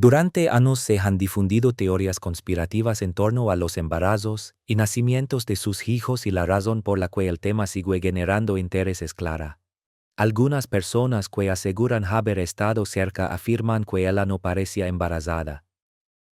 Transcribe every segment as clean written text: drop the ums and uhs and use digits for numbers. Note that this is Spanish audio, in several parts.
Durante años se han difundido teorías conspirativas en torno a los embarazos y nacimientos de sus hijos y la razón por la que el tema sigue generando interés es clara. Algunas personas que aseguran haber estado cerca afirman que ella no parecía embarazada.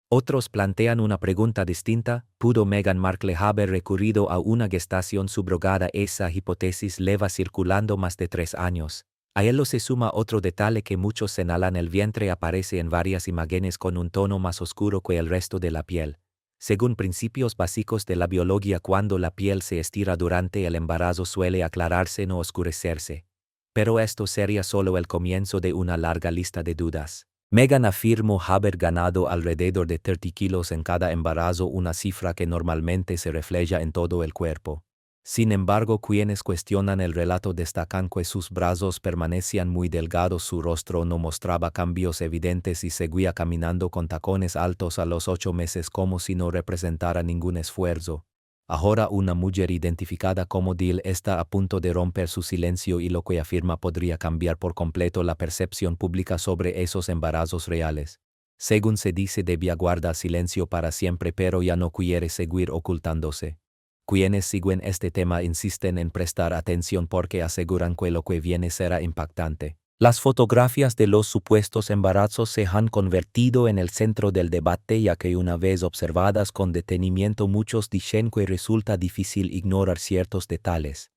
Otros plantean una pregunta distinta: ¿pudo Meghan Markle haber recurrido a una gestación subrogada? Esa hipótesis lleva circulando más de 3 años. A ello se suma otro detalle que muchos señalan: el vientre aparece en varias imágenes con un tono más oscuro que el resto de la piel. Según principios básicos de la biología, cuando la piel se estira durante el embarazo suele aclararse, no oscurecerse. Pero esto sería solo el comienzo de una larga lista de dudas. Meghan afirmó haber ganado alrededor de 30 kilos en cada embarazo, una cifra que normalmente se refleja en todo el cuerpo. Sin embargo, quienes cuestionan el relato destacan que sus brazos permanecían muy delgados, su rostro no mostraba cambios evidentes y seguía caminando con tacones altos a los 8 meses como si no representara ningún esfuerzo. Ahora una mujer identificada como Dil está a punto de romper su silencio y lo que afirma podría cambiar por completo la percepción pública sobre esos embarazos reales. Según se dice, debía guardar silencio para siempre, pero ya no quiere seguir ocultándose. Quienes siguen este tema insisten en prestar atención porque aseguran que lo que viene será impactante. Las fotografías de los supuestos embarazos se han convertido en el centro del debate, ya que una vez observadas con detenimiento muchos dicen que resulta difícil ignorar ciertos detalles.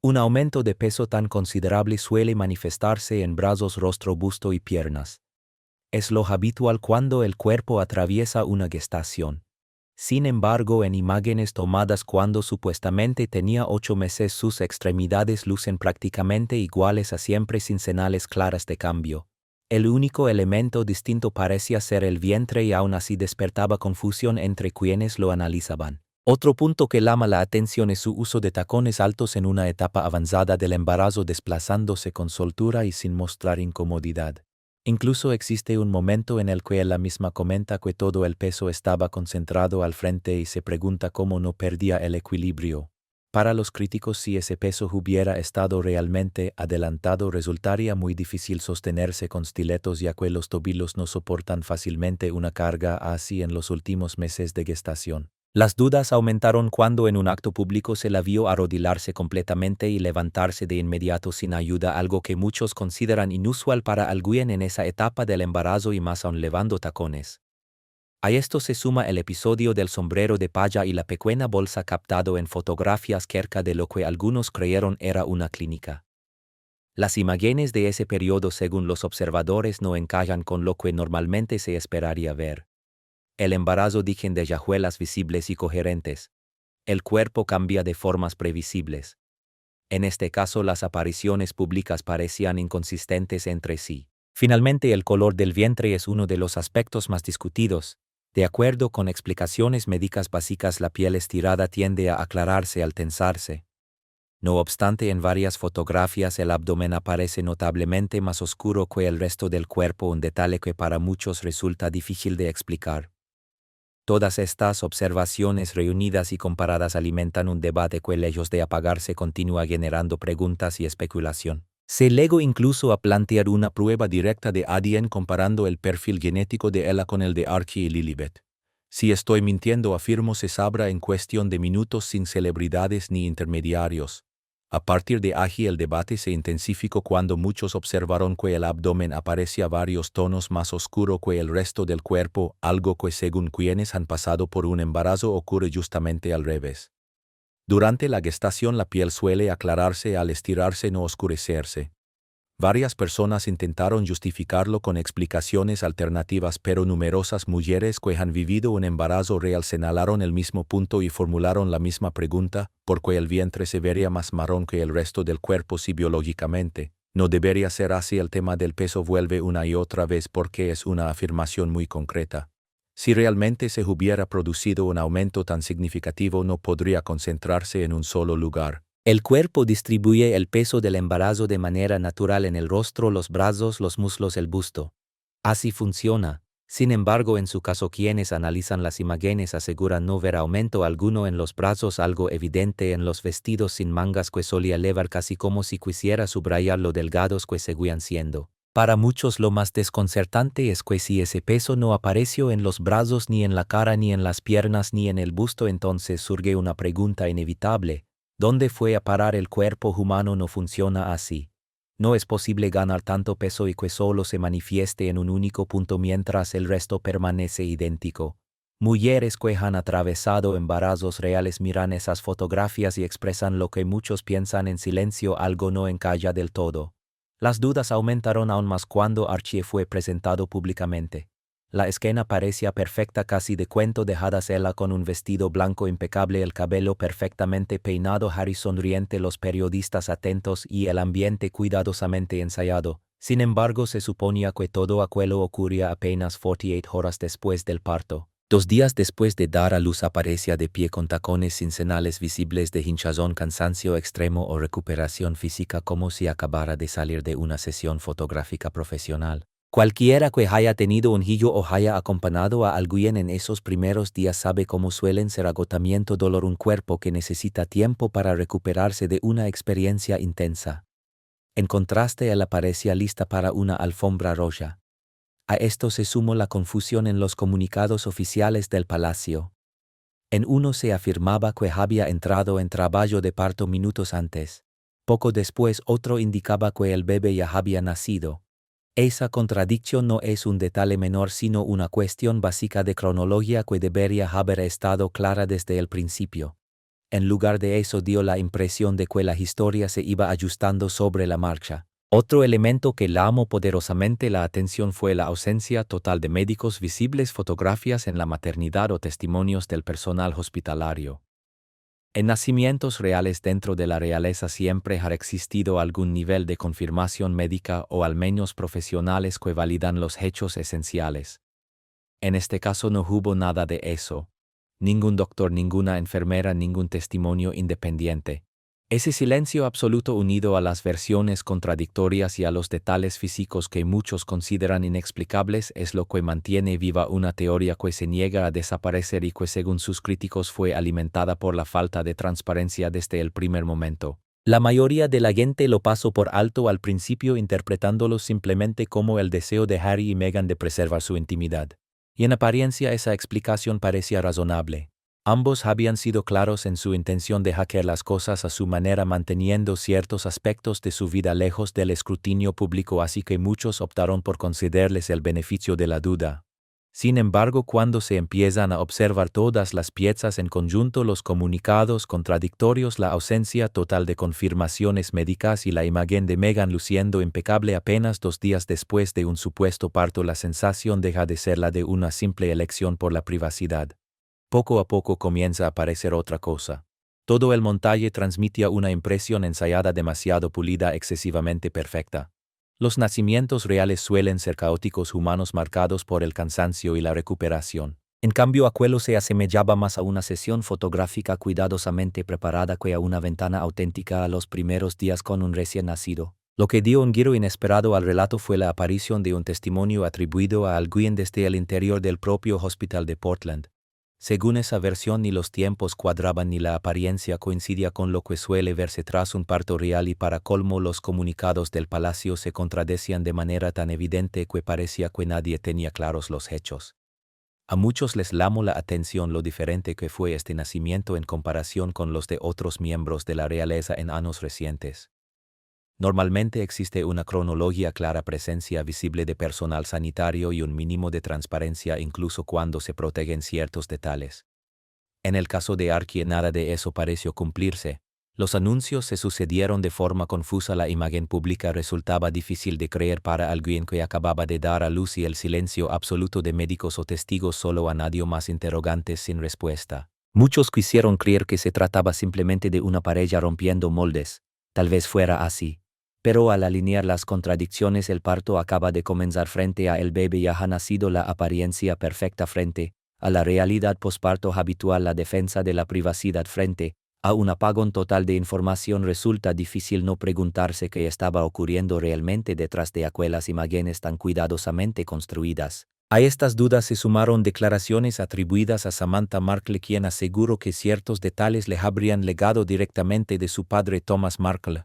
Un aumento de peso tan considerable suele manifestarse en brazos, rostro, busto y piernas. Es lo habitual cuando el cuerpo atraviesa una gestación. Sin embargo, en imágenes tomadas cuando supuestamente tenía 8 meses, sus extremidades lucen prácticamente iguales a siempre, sin señales claras de cambio. El único elemento distinto parecía ser el vientre y aún así despertaba confusión entre quienes lo analizaban. Otro punto que llama la atención es su uso de tacones altos en una etapa avanzada del embarazo, desplazándose con soltura y sin mostrar incomodidad. Incluso existe un momento en el que ella misma comenta que todo el peso estaba concentrado al frente y se pregunta cómo no perdía el equilibrio. Para los críticos, si ese peso hubiera estado realmente adelantado, resultaría muy difícil sostenerse con stilettos, ya que los tobillos no soportan fácilmente una carga así en los últimos meses de gestación. Las dudas aumentaron cuando en un acto público se la vio arrodillarse completamente y levantarse de inmediato sin ayuda, algo que muchos consideran inusual para alguien en esa etapa del embarazo y más aún llevando tacones. A esto se suma el episodio del sombrero de paja y la pequeña bolsa captado en fotografías cerca de lo que algunos creyeron era una clínica. Las imágenes de ese periodo, según los observadores, no encajan con lo que normalmente se esperaría ver. El embarazo deja de llajuelas visibles y coherentes. El cuerpo cambia de formas previsibles. En este caso, las apariciones públicas parecían inconsistentes entre sí. Finalmente, el color del vientre es uno de los aspectos más discutidos. De acuerdo con explicaciones médicas básicas, la piel estirada tiende a aclararse al tensarse. No obstante, en varias fotografías el abdomen aparece notablemente más oscuro que el resto del cuerpo, un detalle que para muchos resulta difícil de explicar. Todas estas observaciones reunidas y comparadas alimentan un debate que, lejos de apagarse, continúa generando preguntas y especulación. Se llegó incluso a plantear una prueba directa de ADN comparando el perfil genético de ella con el de Archie y Lilibet. Si estoy mintiendo, afirmo, se sabrá en cuestión de minutos, sin celebridades ni intermediarios. A partir de allí el debate se intensificó cuando muchos observaron que el abdomen aparecía varios tonos más oscuro que el resto del cuerpo, algo que según quienes han pasado por un embarazo ocurre justamente al revés. Durante la gestación la piel suele aclararse al estirarse, no oscurecerse. Varias personas intentaron justificarlo con explicaciones alternativas, pero numerosas mujeres que han vivido un embarazo real señalaron el mismo punto y formularon la misma pregunta: ¿por qué el vientre se vería más marrón que el resto del cuerpo si biológicamente no debería ser así? El tema del peso vuelve una y otra vez porque es una afirmación muy concreta. Si realmente se hubiera producido un aumento tan significativo, no podría concentrarse en un solo lugar. El cuerpo distribuye el peso del embarazo de manera natural en el rostro, los brazos, los muslos, el busto. Así funciona. Sin embargo, en su caso, quienes analizan las imágenes aseguran no ver aumento alguno en los brazos, algo evidente en los vestidos sin mangas que solía llevar, casi como si quisiera subrayar lo delgados que seguían siendo. Para muchos lo más desconcertante es que si ese peso no apareció en los brazos, ni en la cara, ni en las piernas, ni en el busto, entonces surge una pregunta inevitable: ¿dónde fue a parar el cuerpo humano? No funciona así. No es posible ganar tanto peso y que solo se manifieste en un único punto mientras el resto permanece idéntico. Mujeres que han atravesado embarazos reales miran esas fotografías y expresan lo que muchos piensan en silencio: algo no encaja del todo. Las dudas aumentaron aún más cuando Archie fue presentado públicamente. La escena parecía perfecta, casi de cuento, dejadas ella con un vestido blanco impecable, el cabello perfectamente peinado, Harry sonriente, los periodistas atentos y el ambiente cuidadosamente ensayado. Sin embargo, se suponía que todo aquello ocurría apenas 48 horas después del parto. 2 días después de dar a luz aparecía de pie con tacones sin señales visibles de hinchazón, cansancio extremo o recuperación física, como si acabara de salir de una sesión fotográfica profesional. Cualquiera que haya tenido un hijo o haya acompañado a alguien en esos primeros días sabe cómo suelen ser agotamiento, dolor, un cuerpo que necesita tiempo para recuperarse de una experiencia intensa. En contraste, ella parecía lista para una alfombra roja. A esto se sumó la confusión en los comunicados oficiales del palacio. En uno se afirmaba que había entrado en trabajo de parto minutos antes. Poco después otro indicaba que el bebé ya había nacido. Esa contradicción no es un detalle menor, sino una cuestión básica de cronología que debería haber estado clara desde el principio. En lugar de eso, dio la impresión de que la historia se iba ajustando sobre la marcha. Otro elemento que llamó poderosamente la atención fue la ausencia total de médicos visibles, fotografías en la maternidad o testimonios del personal hospitalario. En nacimientos reales dentro de la realeza siempre ha existido algún nivel de confirmación médica o al menos profesionales que validan los hechos esenciales. En este caso no hubo nada de eso. Ningún doctor, ninguna enfermera, ningún testimonio independiente. Ese silencio absoluto, unido a las versiones contradictorias y a los detalles físicos que muchos consideran inexplicables, es lo que mantiene viva una teoría que se niega a desaparecer y que, según sus críticos, fue alimentada por la falta de transparencia desde el primer momento. La mayoría de la gente lo pasó por alto al principio, interpretándolo simplemente como el deseo de Harry y Meghan de preservar su intimidad. Y en apariencia esa explicación parecía razonable. Ambos habían sido claros en su intención de hackear las cosas a su manera, manteniendo ciertos aspectos de su vida lejos del escrutinio público, así que muchos optaron por concederles el beneficio de la duda. Sin embargo, cuando se empiezan a observar todas las piezas en conjunto, los comunicados contradictorios, la ausencia total de confirmaciones médicas y la imagen de Meghan luciendo impecable apenas 2 días después de un supuesto parto, la sensación deja de ser la de una simple elección por la privacidad. Poco a poco comienza a aparecer otra cosa. Todo el montaje transmitía una impresión ensayada, demasiado pulida, excesivamente perfecta. Los nacimientos reales suelen ser caóticos, humanos, marcados por el cansancio y la recuperación. En cambio, aquello se asemejaba más a una sesión fotográfica cuidadosamente preparada que a una ventana auténtica a los primeros días con un recién nacido. Lo que dio un giro inesperado al relato fue la aparición de un testimonio atribuido a alguien desde el interior del propio hospital de Portland. Según esa versión, ni los tiempos cuadraban ni la apariencia coincidía con lo que suele verse tras un parto real, y para colmo los comunicados del palacio se contradecían de manera tan evidente que parecía que nadie tenía claros los hechos. A muchos les llamó la atención lo diferente que fue este nacimiento en comparación con los de otros miembros de la realeza en años recientes. Normalmente existe una cronología clara, presencia visible de personal sanitario y un mínimo de transparencia incluso cuando se protegen ciertos detalles. En el caso de Archie, nada de eso pareció cumplirse. Los anuncios se sucedieron de forma confusa, la imagen pública resultaba difícil de creer para alguien que acababa de dar a luz, y el silencio absoluto de médicos o testigos solo añadió más interrogantes sin respuesta. Muchos quisieron creer que se trataba simplemente de una pareja rompiendo moldes. Tal vez fuera así. Pero al alinear las contradicciones, el parto acaba de comenzar frente a el bebé ya ha nacido, la apariencia perfecta frente a la realidad posparto habitual, la defensa de la privacidad frente a un apagón total de información. Resulta difícil no preguntarse qué estaba ocurriendo realmente detrás de aquellas imágenes tan cuidadosamente construidas. A estas dudas se sumaron declaraciones atribuidas a Samantha Markle, quien aseguró que ciertos detalles le habrían legado directamente de su padre Thomas Markle.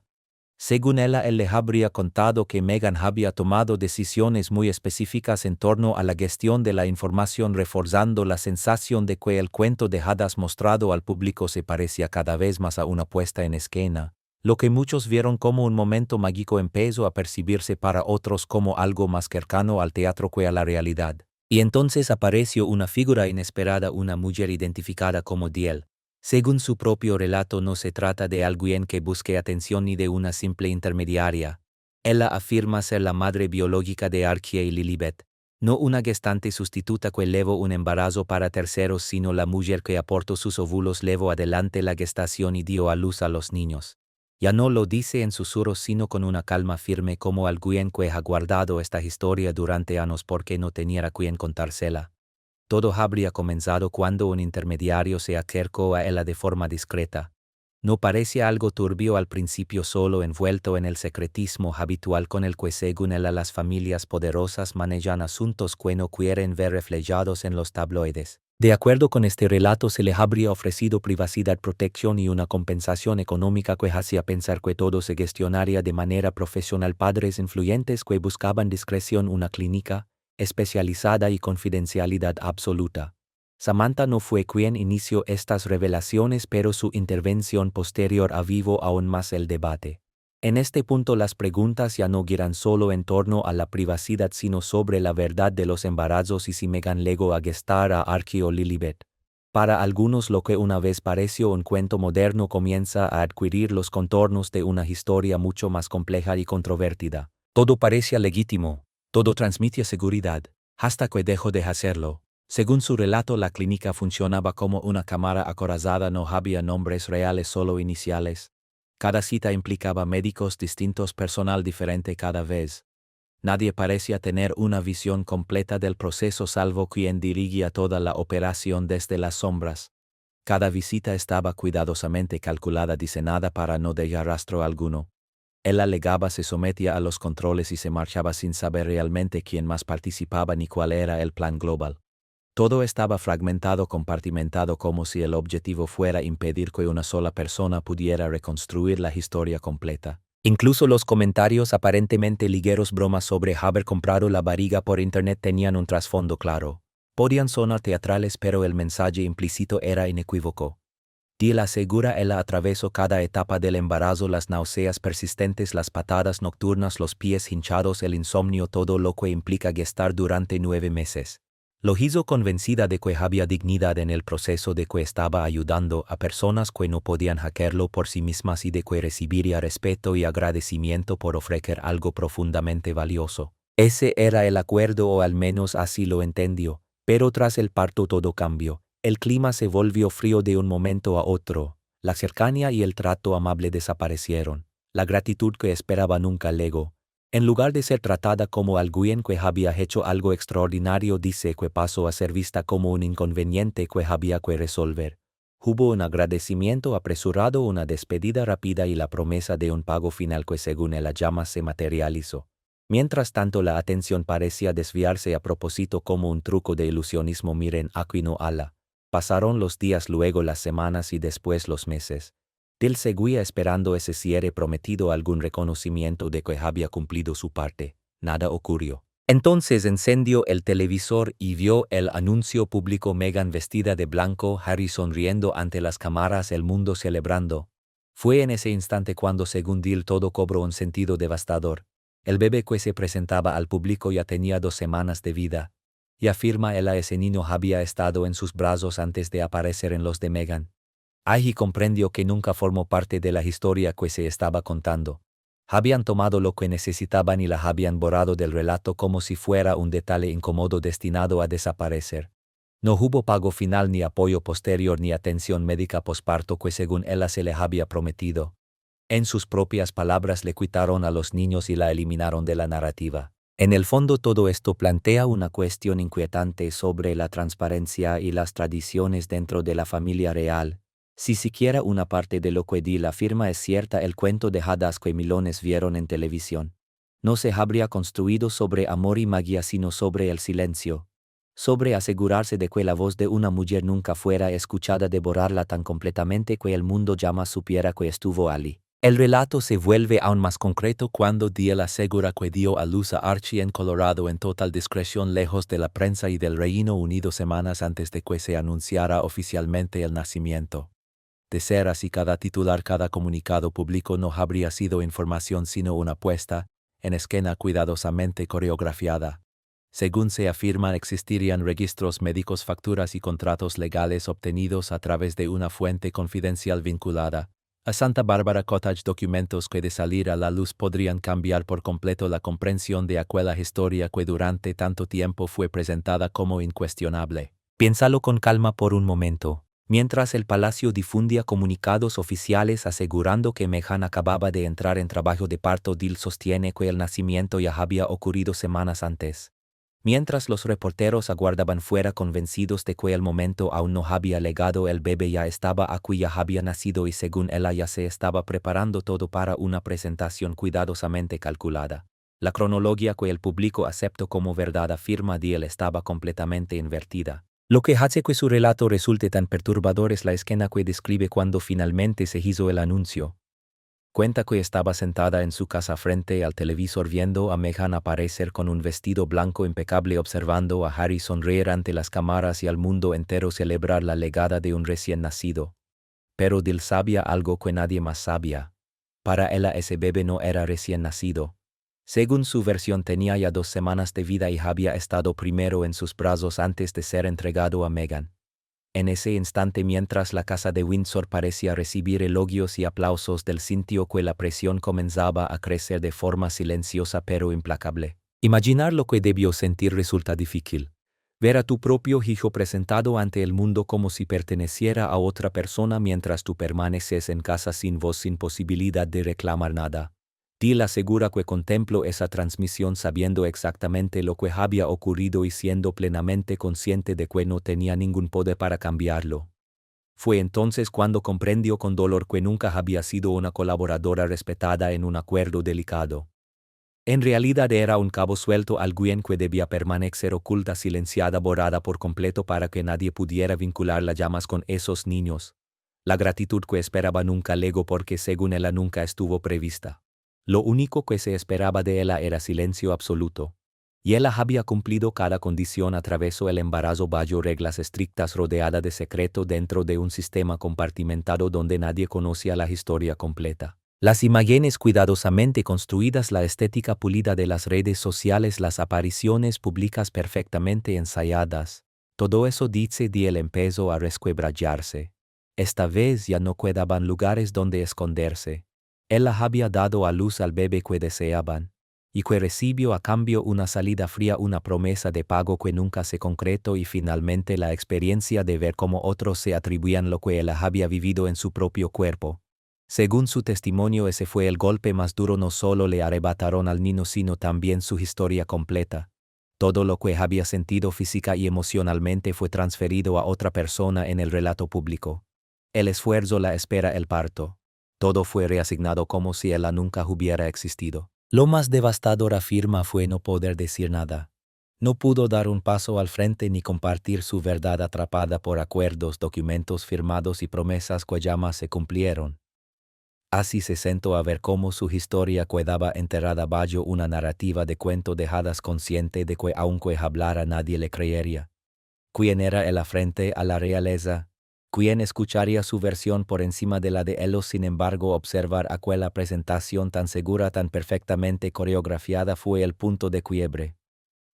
Según ella, él le habría contado que Meghan había tomado decisiones muy específicas en torno a la gestión de la información, reforzando la sensación de que el cuento de hadas mostrado al público se parecía cada vez más a una puesta en escena, lo que muchos vieron como un momento mágico empezó a percibirse para otros como algo más cercano al teatro que a la realidad. Y entonces apareció una figura inesperada, una mujer identificada como Diel. Según su propio relato, no se trata de alguien que busque atención ni de una simple intermediaria. Ella afirma ser la madre biológica de Archie y Lilibet, no una gestante sustituta que llevó un embarazo para terceros, sino la mujer que aportó sus óvulos, llevó adelante la gestación y dio a luz a los niños. Ya no lo dice en susurros, sino con una calma firme, como alguien que ha guardado esta historia durante años porque no tenía a quien contársela. Todo habría comenzado cuando un intermediario se acercó a ella de forma discreta. No parecía algo turbio al principio, solo envuelto en el secretismo habitual con el que según ella las familias poderosas manejan asuntos que no quieren ver reflejados en los tabloides. De acuerdo con este relato, se le habría ofrecido privacidad, protección y una compensación económica que hacía pensar que todo se gestionaría de manera profesional. Padres influyentes que buscaban discreción, una clínica especializada y confidencialidad absoluta. Samantha no fue quien inició estas revelaciones, pero su intervención posterior avivó aún más el debate. En este punto las preguntas ya no giran solo en torno a la privacidad, sino sobre la verdad de los embarazos y si Meghan legó a gestar a Archie o Lilibet. Para algunos, lo que una vez pareció un cuento moderno comienza a adquirir los contornos de una historia mucho más compleja y controvertida. Todo parecía legítimo. Todo transmitía seguridad, hasta que dejó de hacerlo. Según su relato, la clínica funcionaba como una cámara acorazada, no había nombres reales, solo iniciales. Cada cita implicaba médicos distintos, personal diferente cada vez. Nadie parecía tener una visión completa del proceso, salvo quien dirigía toda la operación desde las sombras. Cada visita estaba cuidadosamente calculada, diseñada para no dejar rastro alguno. Él alegaba, se sometía a los controles y se marchaba sin saber realmente quién más participaba ni cuál era el plan global. Todo estaba fragmentado, compartimentado, como si el objetivo fuera impedir que una sola persona pudiera reconstruir la historia completa. Incluso los comentarios aparentemente ligeros, bromas sobre haber comprado la barriga por internet, tenían un trasfondo claro. Podían sonar teatrales, pero el mensaje implícito era inequívoco. Diel asegura, ella atravesó cada etapa del embarazo, las náuseas persistentes, las patadas nocturnas, los pies hinchados, el insomnio, todo lo que implica gestar durante 9 meses. Lo hizo convencida de que había dignidad en el proceso, de que estaba ayudando a personas que no podían hacerlo por sí mismas y de que recibiría respeto y agradecimiento por ofrecer algo profundamente valioso. Ese era el acuerdo, o al menos así lo entendió, pero tras el parto todo cambió. El clima se volvió frío de un momento a otro, la cercanía y el trato amable desaparecieron, la gratitud que esperaba nunca llegó. En lugar de ser tratada como alguien que había hecho algo extraordinario, dice que pasó a ser vista como un inconveniente que había que resolver. Hubo un agradecimiento apresurado, una despedida rápida y la promesa de un pago final que, según ella llama, se materializó. Mientras tanto, la atención parecía desviarse a propósito, como un truco de ilusionismo. Miren, aquí no ala. Pasaron los días, luego las semanas y después los meses. Diel seguía esperando ese cierre prometido, algún reconocimiento de que había cumplido su parte. Nada ocurrió. Entonces encendió el televisor y vio el anuncio público: Meghan vestida de blanco, Harry sonriendo ante las cámaras, el mundo celebrando. Fue en ese instante cuando, según Diel, todo cobró un sentido devastador. El bebé que se presentaba al público ya tenía 2 semanas de vida. Y afirma ella, ese niño había estado en sus brazos antes de aparecer en los de Meghan. Allí comprendió que nunca formó parte de la historia que se estaba contando. Habían tomado lo que necesitaban y la habían borrado del relato como si fuera un detalle incómodo destinado a desaparecer. No hubo pago final, ni apoyo posterior, ni atención médica posparto que según ella se le había prometido. En sus propias palabras, le quitaron a los niños y la eliminaron de la narrativa. En el fondo, todo esto plantea una cuestión inquietante sobre la transparencia y las tradiciones dentro de la familia real. Si siquiera una parte de lo que Diel afirma es cierta, el cuento de hadas que millones vieron en televisión no se habría construido sobre amor y magia, sino sobre el silencio, sobre asegurarse de que la voz de una mujer nunca fuera escuchada, de borrarla tan completamente que el mundo jamás supiera que estuvo allí. El relato se vuelve aún más concreto cuando Diel asegura que dio a luz a Archie en Colorado en total discreción lejos de la prensa y del Reino Unido semanas antes de que se anunciara oficialmente el nacimiento. De ser así, cada comunicado público no habría sido información sino una puesta en escena cuidadosamente coreografiada. Según se afirma, existirían registros médicos, facturas y contratos legales obtenidos a través de una fuente confidencial vinculada a Santa Barbara Cottage, documentos que de salir a la luz podrían cambiar por completo la comprensión de aquella historia que durante tanto tiempo fue presentada como incuestionable. Piénsalo con calma por un momento. Mientras el palacio difundía comunicados oficiales asegurando que Meghan acababa de entrar en trabajo de parto, Diel sostiene que el nacimiento ya había ocurrido semanas antes. Mientras los reporteros aguardaban fuera convencidos de que el momento aún no había llegado, el bebé ya estaba aquí, ya había nacido y según ella ya se estaba preparando todo para una presentación cuidadosamente calculada. La cronología que el público aceptó como verdad, afirma Diel, estaba completamente invertida. Lo que hace que su relato resulte tan perturbador es la escena que describe cuando finalmente se hizo el anuncio. Cuenta que estaba sentada en su casa frente al televisor viendo a Meghan aparecer con un vestido blanco impecable, observando a Harry sonreír ante las cámaras y al mundo entero celebrar la llegada de un recién nacido. Pero Diel sabía algo que nadie más sabía. Para ella ese bebé no era recién nacido. Según su versión, tenía ya 2 semanas de vida y había estado primero en sus brazos antes de ser entregado a Meghan. En ese instante, mientras la casa de Windsor parecía recibir elogios y aplausos del sitio, que la presión comenzaba a crecer de forma silenciosa pero implacable. Imaginar lo que debió sentir resulta difícil. Ver a tu propio hijo presentado ante el mundo como si perteneciera a otra persona mientras tú permaneces en casa sin voz, sin posibilidad de reclamar nada. Diel asegura que contempló esa transmisión sabiendo exactamente lo que había ocurrido y siendo plenamente consciente de que no tenía ningún poder para cambiarlo. Fue entonces cuando comprendió con dolor que nunca había sido una colaboradora respetada en un acuerdo delicado. En realidad era un cabo suelto, alguien que debía permanecer oculta, silenciada, borrada por completo para que nadie pudiera vincular las llamas con esos niños. La gratitud que esperaba nunca llegó porque según ella nunca estuvo prevista. Lo único que se esperaba de ella era silencio absoluto. Y ella había cumplido cada condición. Atravesó el embarazo bajo reglas estrictas, rodeada de secreto dentro de un sistema compartimentado donde nadie conocía la historia completa. Las imágenes cuidadosamente construidas, la estética pulida de las redes sociales, las apariciones públicas perfectamente ensayadas. Todo eso, dice Diel, empezó a resquebrajarse. Esta vez ya no quedaban lugares donde esconderse. Ella había dado a luz al bebé que deseaban, y que recibió a cambio una salida fría, una promesa de pago que nunca se concretó y finalmente la experiencia de ver cómo otros se atribuían lo que ella había vivido en su propio cuerpo. Según su testimonio, ese fue el golpe más duro. No solo le arrebataron al niño, sino también su historia completa. Todo lo que había sentido física y emocionalmente fue transferido a otra persona en el relato público. El esfuerzo, la espera, el parto. Todo fue reasignado como si ella nunca hubiera existido. Lo más devastador, afirma, fue no poder decir nada. No pudo dar un paso al frente ni compartir su verdad, atrapada por acuerdos, documentos firmados y promesas que jamás se cumplieron. Así se sentó a ver cómo su historia quedaba enterrada bajo una narrativa de cuento de hadas, consciente de que aunque hablara nadie le creería. ¿Quién era él frente a la realeza? ¿Quién escucharía su versión por encima de la de ellos? Sin embargo, observar aquella presentación tan segura, tan perfectamente coreografiada, fue el punto de quiebre.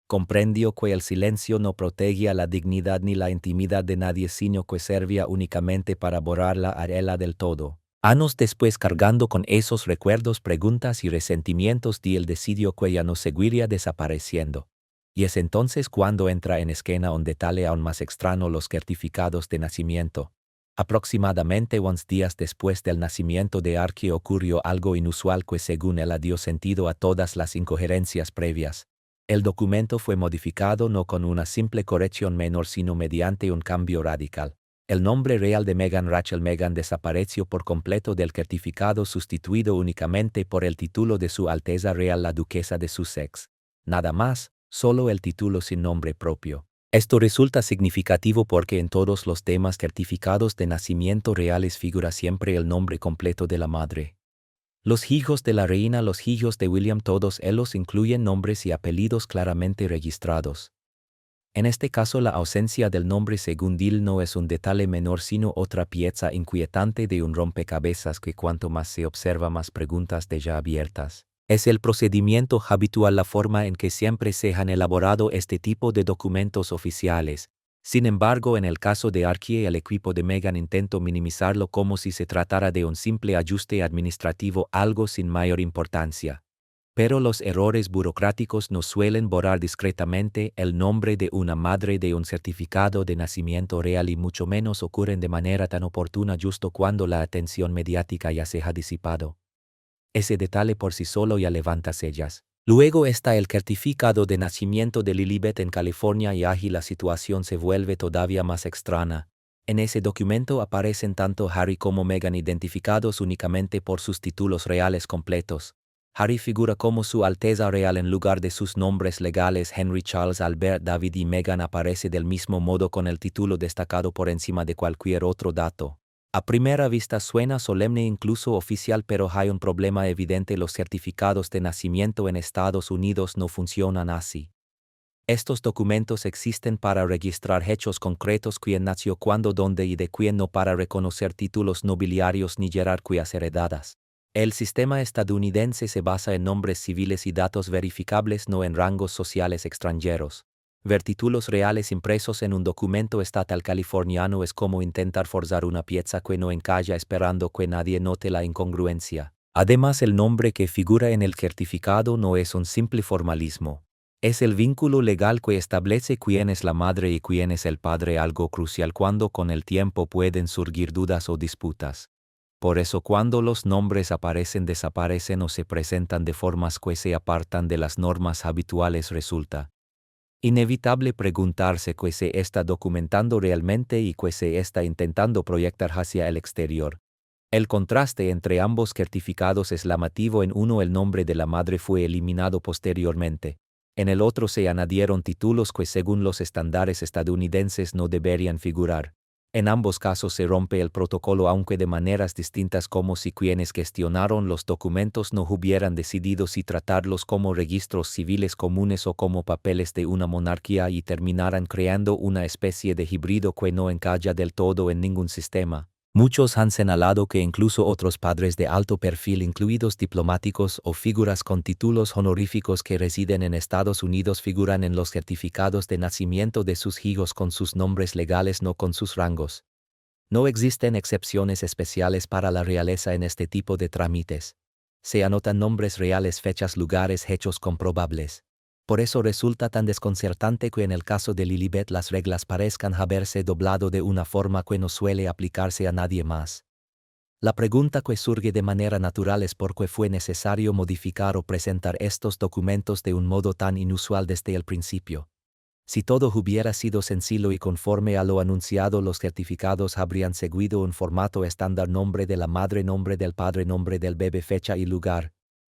Comprendió que el silencio no protegía la dignidad ni la intimidad de nadie, sino que servía únicamente para borrarla a ella del todo. Años después, cargando con esos recuerdos, preguntas y resentimientos, Diel decidió que ya no seguiría desapareciendo. Y es entonces cuando entra en escena un detalle aún más extraño: los certificados de nacimiento. Aproximadamente 11 días después del nacimiento de Archie ocurrió algo inusual que según él dio sentido a todas las incoherencias previas. El documento fue modificado no con una simple corrección menor, sino mediante un cambio radical. El nombre real de Meghan Rachel Meghan desapareció por completo del certificado, sustituido únicamente por el título de Su Alteza Real la Duquesa de Sussex. Nada más. Solo el título sin nombre propio. Esto resulta significativo porque en todos los demás certificados de nacimiento reales figura siempre el nombre completo de la madre. Los hijos de la reina, los hijos de William, todos ellos incluyen nombres y apellidos claramente registrados. En este caso, la ausencia del nombre según Dill no es un detalle menor sino otra pieza inquietante de un rompecabezas que cuanto más se observa más preguntas deja abiertas. Es el procedimiento habitual la forma en que siempre se han elaborado este tipo de documentos oficiales. Sin embargo, en el caso de Archie, el equipo de Meghan intentó minimizarlo como si se tratara de un simple ajuste administrativo, algo sin mayor importancia. Pero los errores burocráticos no suelen borrar discretamente el nombre de una madre de un certificado de nacimiento real y mucho menos ocurren de manera tan oportuna justo cuando la atención mediática ya se ha disipado. Ese detalle por sí solo ya levanta sellas. Luego está el certificado de nacimiento de Lilibet en California y allí la situación se vuelve todavía más extraña. En ese documento aparecen tanto Harry como Meghan identificados únicamente por sus títulos reales completos. Harry figura como Su Alteza Real en lugar de sus nombres legales Henry Charles Albert David y Meghan aparece del mismo modo con el título destacado por encima de cualquier otro dato. A primera vista suena solemne incluso oficial, pero hay un problema evidente: los certificados de nacimiento en Estados Unidos no funcionan así. Estos documentos existen para registrar hechos concretos: quién nació, cuándo, dónde y de quién, no para reconocer títulos nobiliarios ni jerarquías heredadas. El sistema estadounidense se basa en nombres civiles y datos verificables, no en rangos sociales extranjeros. Ver títulos reales impresos en un documento estatal californiano es como intentar forzar una pieza que no encaja esperando que nadie note la incongruencia. Además, el nombre que figura en el certificado no es un simple formalismo. Es el vínculo legal que establece quién es la madre y quién es el padre, algo crucial cuando con el tiempo pueden surgir dudas o disputas. Por eso, cuando los nombres aparecen, desaparecen o se presentan de formas que se apartan de las normas habituales, resulta inevitable preguntarse qué se está documentando realmente y qué se está intentando proyectar hacia el exterior. El contraste entre ambos certificados es llamativo: en uno el nombre de la madre fue eliminado posteriormente. En el otro se añadieron títulos que según los estándares estadounidenses no deberían figurar. En ambos casos se rompe el protocolo, aunque de maneras distintas, como si quienes gestionaron los documentos no hubieran decidido si tratarlos como registros civiles comunes o como papeles de una monarquía y terminaran creando una especie de híbrido que no encaja del todo en ningún sistema. Muchos han señalado que incluso otros padres de alto perfil, incluidos diplomáticos o figuras con títulos honoríficos que residen en Estados Unidos, figuran en los certificados de nacimiento de sus hijos con sus nombres legales, no con sus rangos. No existen excepciones especiales para la realeza en este tipo de trámites. Se anotan nombres reales, fechas, lugares, hechos comprobables. Por eso resulta tan desconcertante que en el caso de Lilibet las reglas parezcan haberse doblado de una forma que no suele aplicarse a nadie más. La pregunta que surge de manera natural es por qué fue necesario modificar o presentar estos documentos de un modo tan inusual desde el principio. Si todo hubiera sido sencillo y conforme a lo anunciado, los certificados habrían seguido un formato estándar: nombre de la madre, nombre del padre, nombre del bebé, fecha y lugar.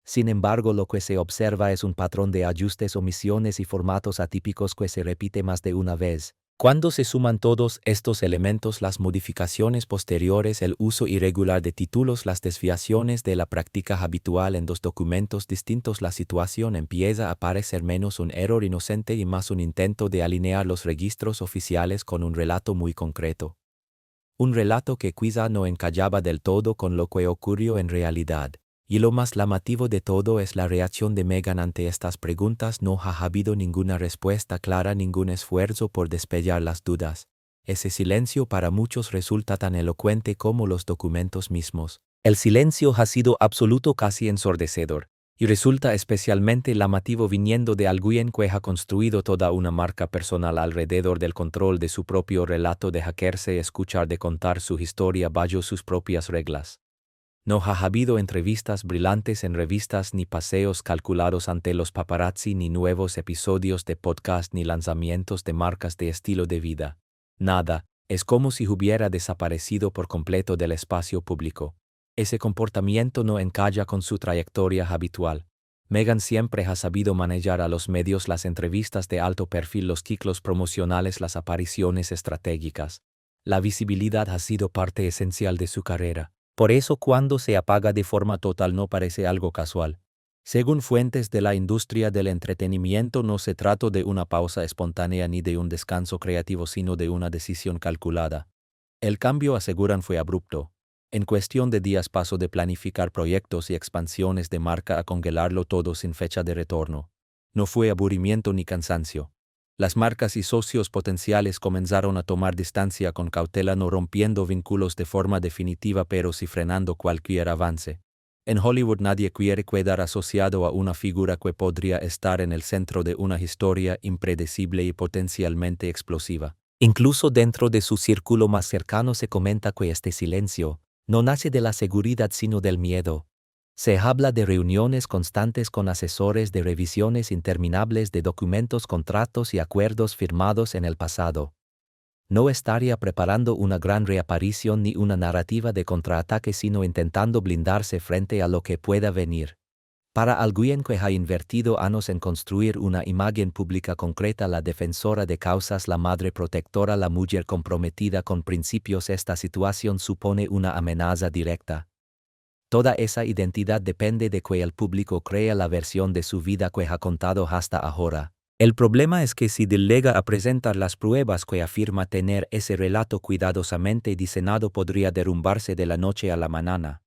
Sin embargo, lo que se observa es un patrón de ajustes, omisiones y formatos atípicos que se repite más de una vez. Cuando se suman todos estos elementos, las modificaciones posteriores, el uso irregular de títulos, las desviaciones de la práctica habitual en dos documentos distintos, la situación empieza a parecer menos un error inocente y más un intento de alinear los registros oficiales con un relato muy concreto. Un relato que quizá no encajaba del todo con lo que ocurrió en realidad. Y lo más llamativo de todo es la reacción de Meghan ante estas preguntas. No ha habido ninguna respuesta clara, ningún esfuerzo por despejar las dudas. Ese silencio para muchos resulta tan elocuente como los documentos mismos. El silencio ha sido absoluto, casi ensordecedor, y resulta especialmente llamativo viniendo de alguien que ha construido toda una marca personal alrededor del control de su propio relato, de hackerse escuchar, de contar su historia bajo sus propias reglas. No ha habido entrevistas brillantes en revistas, ni paseos calculados ante los paparazzi, ni nuevos episodios de podcast, ni lanzamientos de marcas de estilo de vida. Nada. Es como si hubiera desaparecido por completo del espacio público. Ese comportamiento no encaja con su trayectoria habitual. Meghan siempre ha sabido manejar a los medios, las entrevistas de alto perfil, los ciclos promocionales, las apariciones estratégicas. La visibilidad ha sido parte esencial de su carrera. Por eso cuando se apaga de forma total no parece algo casual. Según fuentes de la industria del entretenimiento, no se trató de una pausa espontánea ni de un descanso creativo, sino de una decisión calculada. El cambio, aseguran, fue abrupto. En cuestión de días pasó de planificar proyectos y expansiones de marca a congelarlo todo sin fecha de retorno. No fue aburrimiento ni cansancio. Las marcas y socios potenciales comenzaron a tomar distancia con cautela, no rompiendo vínculos de forma definitiva, pero sí frenando cualquier avance. En Hollywood nadie quiere quedar asociado a una figura que podría estar en el centro de una historia impredecible y potencialmente explosiva. Incluso dentro de su círculo más cercano se comenta que este silencio no nace de la seguridad sino del miedo. Se habla de reuniones constantes con asesores, de revisiones interminables de documentos, contratos y acuerdos firmados en el pasado. No estaría preparando una gran reaparición ni una narrativa de contraataque, sino intentando blindarse frente a lo que pueda venir. Para alguien que ha invertido años en construir una imagen pública concreta, la defensora de causas, la madre protectora, la mujer comprometida con principios, esta situación supone una amenaza directa. Toda esa identidad depende de que el público crea la versión de su vida que ha contado hasta ahora. El problema es que si delega a presentar las pruebas que afirma tener, ese relato cuidadosamente diseñado podría derrumbarse de la noche a la mañana.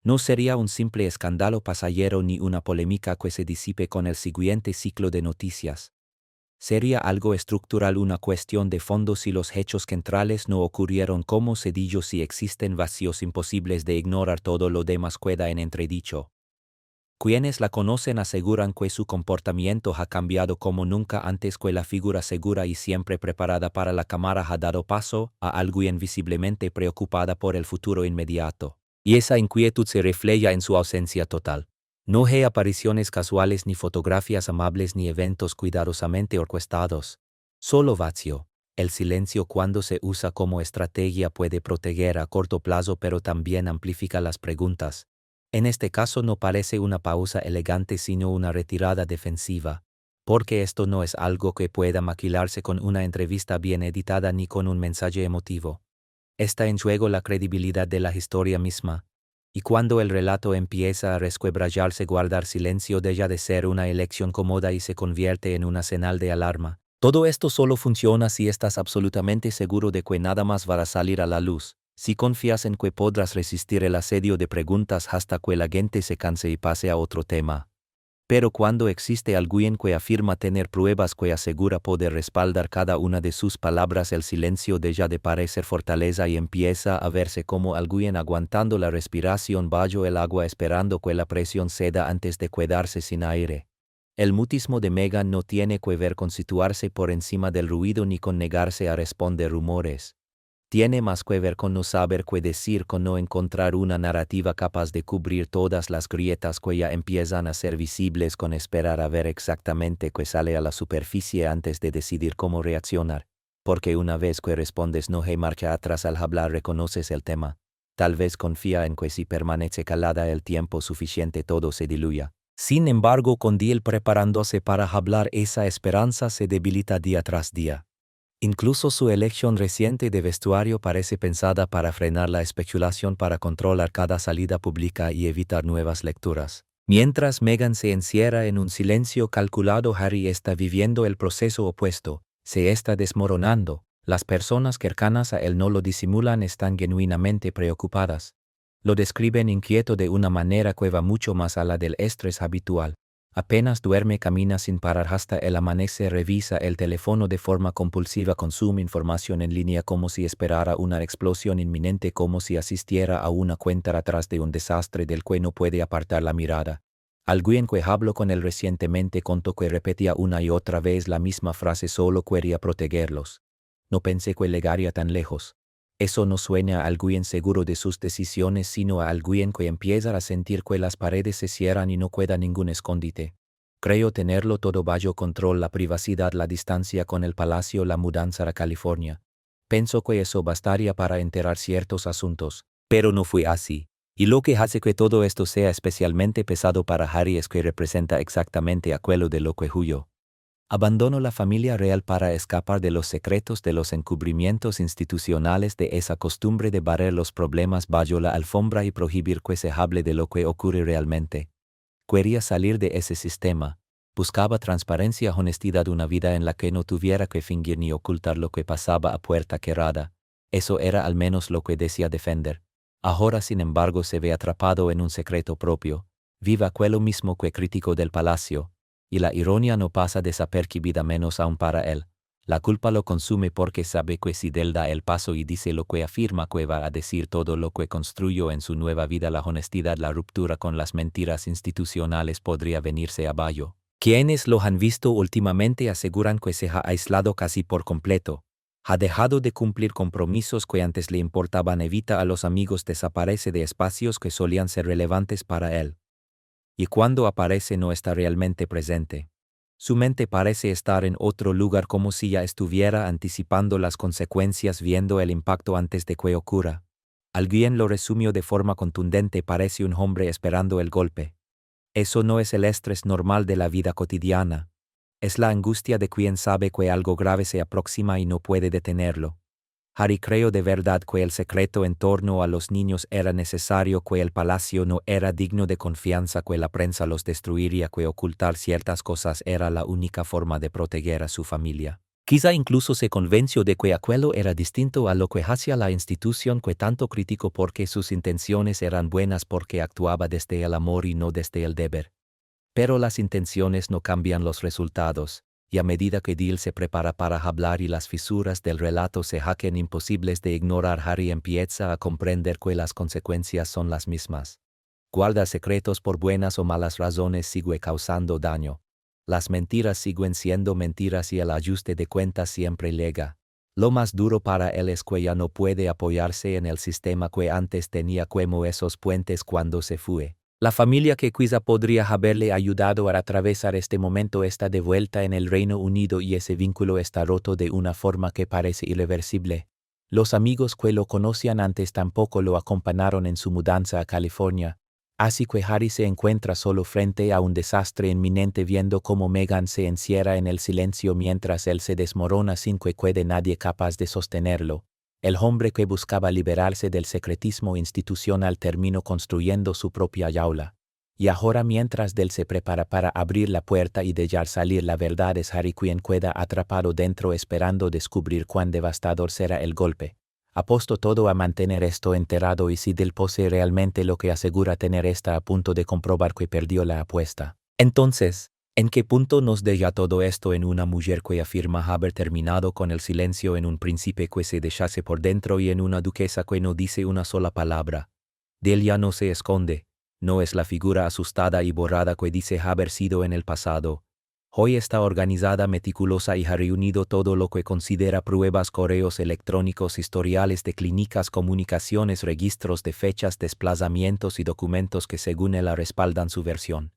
No sería un simple escándalo pasajero ni una polémica que se disipe con el siguiente ciclo de noticias. Sería algo estructural, una cuestión de fondo. Si los hechos centrales no ocurrieron como se dijo, si existen vacíos imposibles de ignorar, todo lo demás queda en entredicho. Quienes la conocen aseguran que su comportamiento ha cambiado como nunca antes, que la figura segura y siempre preparada para la cámara ha dado paso a alguien visiblemente preocupada por el futuro inmediato. Y esa inquietud se refleja en su ausencia total. No hay apariciones casuales, ni fotografías amables, ni eventos cuidadosamente orquestados. Solo vacío. El silencio, cuando se usa como estrategia, puede proteger a corto plazo, pero también amplifica las preguntas. En este caso no parece una pausa elegante, sino una retirada defensiva, porque esto no es algo que pueda maquilarse con una entrevista bien editada ni con un mensaje emotivo. Está en juego la credibilidad de la historia misma, y cuando el relato empieza a resquebrajarse, guardar silencio deja de ser una elección cómoda y se convierte en una señal de alarma. Todo esto solo funciona si estás absolutamente seguro de que nada más va a salir a la luz. Si confías en que podrás resistir el asedio de preguntas hasta que la gente se canse y pase a otro tema. Pero cuando existe alguien que afirma tener pruebas, que asegura poder respaldar cada una de sus palabras, el silencio deja de parecer fortaleza y empieza a verse como alguien aguantando la respiración bajo el agua, esperando que la presión ceda antes de quedarse sin aire. El mutismo de Meghan no tiene que ver con situarse por encima del ruido ni con negarse a responder rumores. Tiene más que ver con no saber qué decir, con no encontrar una narrativa capaz de cubrir todas las grietas que ya empiezan a ser visibles, con esperar a ver exactamente qué sale a la superficie antes de decidir cómo reaccionar. Porque una vez que respondes no hay marcha atrás. Al hablar reconoces el tema. Tal vez confía en que si permanece calada el tiempo suficiente todo se diluya. Sin embargo, con Diehl preparándose para hablar, esa esperanza se debilita día tras día. Incluso su elección reciente de vestuario parece pensada para frenar la especulación, para controlar cada salida pública y evitar nuevas lecturas. Mientras Meghan se encierra en un silencio calculado, Harry está viviendo el proceso opuesto. Se está desmoronando. Las personas cercanas a él no lo disimulan, están genuinamente preocupadas. Lo describen inquieto de una manera que va mucho más allá del estrés habitual. Apenas duerme, camina sin parar hasta el amanecer, revisa el teléfono de forma compulsiva, consume información en línea como si esperara una explosión inminente, como si asistiera a una cuenta atrás de un desastre del que no puede apartar la mirada. Alguien que habló con él recientemente contó que repetía una y otra vez la misma frase: solo quería protegerlos. No pensé que llegaría tan lejos. Eso no suena a alguien seguro de sus decisiones, sino a alguien que empieza a sentir que las paredes se cierran y no queda ningún escondite. Creo tenerlo todo bajo control: la privacidad, la distancia con el palacio, la mudanza a California. Pensó que eso bastaría para enterar ciertos asuntos, pero no fue así. Y lo que hace que todo esto sea especialmente pesado para Harry es que representa exactamente aquello de lo que huyó. Abandonó la familia real para escapar de los secretos de los encubrimientos institucionales, de esa costumbre de barrer los problemas bajo la alfombra y prohibir que se hable de lo que ocurre realmente. Quería salir de ese sistema. Buscaba transparencia, honestidad, una vida en la que no tuviera que fingir ni ocultar lo que pasaba a puerta cerrada. Eso era al menos lo que decía defender. Ahora, sin embargo, se ve atrapado en un secreto propio. Vive aquello mismo que crítico del palacio. Y la ironía no pasa desapercibida, menos aún para él. La culpa lo consume porque sabe que si él da el paso y dice lo que afirma que va a decir, todo lo que construyó en su nueva vida, la honestidad, la ruptura con las mentiras institucionales, podría venirse abajo. Quienes lo han visto últimamente aseguran que se ha aislado casi por completo. Ha dejado de cumplir compromisos que antes le importaban, evita a los amigos, desaparece de espacios que solían ser relevantes para él. Y cuando aparece no está realmente presente. Su mente parece estar en otro lugar, como si ya estuviera anticipando las consecuencias, viendo el impacto antes de que ocurra. Alguien lo resumió de forma contundente: parece un hombre esperando el golpe. Eso no es el estrés normal de la vida cotidiana. Es la angustia de quien sabe que algo grave se aproxima y no puede detenerlo. Harry creyó de verdad que el secreto en torno a los niños era necesario, que el palacio no era digno de confianza, que la prensa los destruiría, que ocultar ciertas cosas era la única forma de proteger a su familia. Quizá incluso se convenció de que aquello era distinto a lo que hacía la institución que tanto criticó, porque sus intenciones eran buenas, porque actuaba desde el amor y no desde el deber. Pero las intenciones no cambian los resultados. Y a medida que Dil se prepara para hablar y las fisuras del relato se hacen imposibles de ignorar, Harry empieza a comprender que las consecuencias son las mismas. Guardar secretos por buenas o malas razones sigue causando daño. Las mentiras siguen siendo mentiras y el ajuste de cuentas siempre llega. Lo más duro para él es que ya no puede apoyarse en el sistema que antes tenía como esos puentes cuando se fue. La familia que quizá podría haberle ayudado a atravesar este momento está de vuelta en el Reino Unido, y ese vínculo está roto de una forma que parece irreversible. Los amigos que lo conocían antes tampoco lo acompañaron en su mudanza a California, así que Harry se encuentra solo frente a un desastre inminente, viendo cómo Meghan se encierra en el silencio mientras él se desmorona sin que quede nadie capaz de sostenerlo. El hombre que buscaba liberarse del secretismo institucional terminó construyendo su propia jaula. Y ahora, mientras él se prepara para abrir la puerta y dejar salir la verdad, es Harry quien queda atrapado dentro, esperando descubrir cuán devastador será el golpe. Apuesto todo a mantener esto enterrado, y si Dil posee realmente lo que asegura tener, está a punto de comprobar que perdió la apuesta. Entonces, ¿en qué punto nos deja todo esto? En una mujer que afirma haber terminado con el silencio, en un príncipe que se deshace por dentro y en una duquesa que no dice una sola palabra. De él ya no se esconde, no es la figura asustada y borrada que dice haber sido en el pasado. Hoy está organizada, meticulosa, y ha reunido todo lo que considera pruebas: correos electrónicos, historiales de clínicas, comunicaciones, registros de fechas, desplazamientos y documentos que según él respaldan su versión.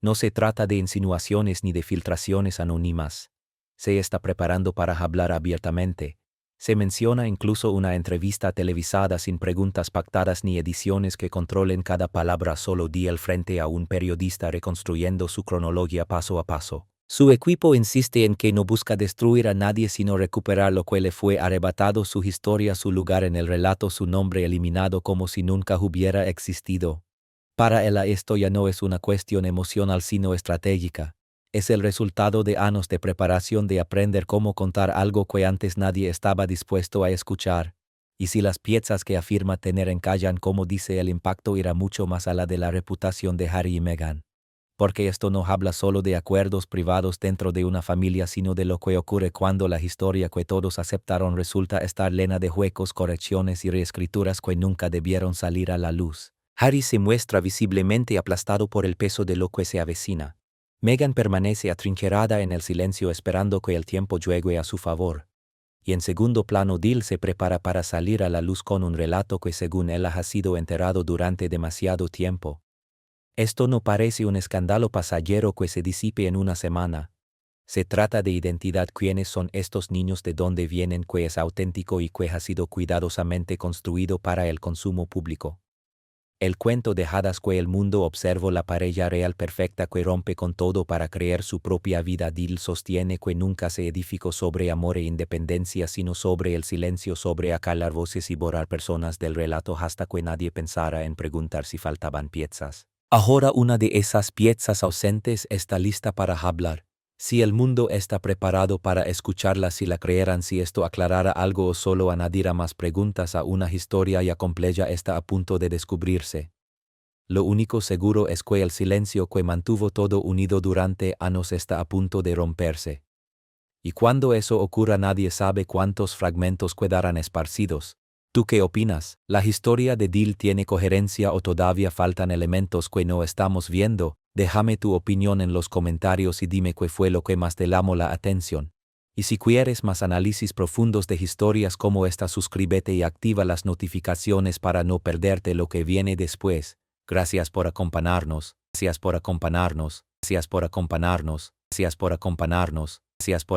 No se trata de insinuaciones ni de filtraciones anónimas. Se está preparando para hablar abiertamente. Se menciona incluso una entrevista televisada sin preguntas pactadas ni ediciones que controlen cada palabra. Solo Dil frente a un periodista reconstruyendo su cronología paso a paso. Su equipo insiste en que no busca destruir a nadie, sino recuperar lo que le fue arrebatado: su historia, su lugar en el relato, su nombre eliminado como si nunca hubiera existido. Para él esto ya no es una cuestión emocional sino estratégica. Es el resultado de años de preparación, de aprender cómo contar algo que antes nadie estaba dispuesto a escuchar. Y si las piezas que afirma tener encallan, como dice, el impacto irá mucho más allá de la reputación de Harry y Meghan. Porque esto no habla solo de acuerdos privados dentro de una familia, sino de lo que ocurre cuando la historia que todos aceptaron resulta estar llena de huecos, correcciones y reescrituras que nunca debieron salir a la luz. Harry se muestra visiblemente aplastado por el peso de lo que se avecina. Meghan permanece atrincherada en el silencio, esperando que el tiempo juegue a su favor. Y en segundo plano, Dil se prepara para salir a la luz con un relato que según él ha sido enterrado durante demasiado tiempo. Esto no parece un escándalo pasajero que se disipe en una semana. Se trata de identidad: quiénes son estos niños, de dónde vienen, que es auténtico y que ha sido cuidadosamente construido para el consumo público. El cuento de hadas que el mundo observa la pareja real perfecta que rompe con todo para crear su propia vida. Dill sostiene que nunca se edificó sobre amor e independencia sino sobre el silencio, sobre acallar voces y borrar personas del relato hasta que nadie pensara en preguntar si faltaban piezas. Ahora una de esas piezas ausentes está lista para hablar. Si el mundo está preparado para escucharla, si la creerán, si esto aclarara algo o solo añadirá más preguntas a una historia ya compleja está a punto de descubrirse. Lo único seguro es que el silencio que mantuvo todo unido durante años está a punto de romperse. Y cuando eso ocurra nadie sabe cuántos fragmentos quedarán esparcidos. ¿Tú qué opinas? ¿La historia de Dill tiene coherencia o todavía faltan elementos que no estamos viendo? Déjame tu opinión en los comentarios y dime qué fue lo que más te llamó la atención. Y si quieres más análisis profundos de historias como esta, suscríbete y activa las notificaciones para no perderte lo que viene después. Gracias por acompañarnos, gracias por acompañarnos, gracias por acompañarnos, gracias por acompañarnos, gracias por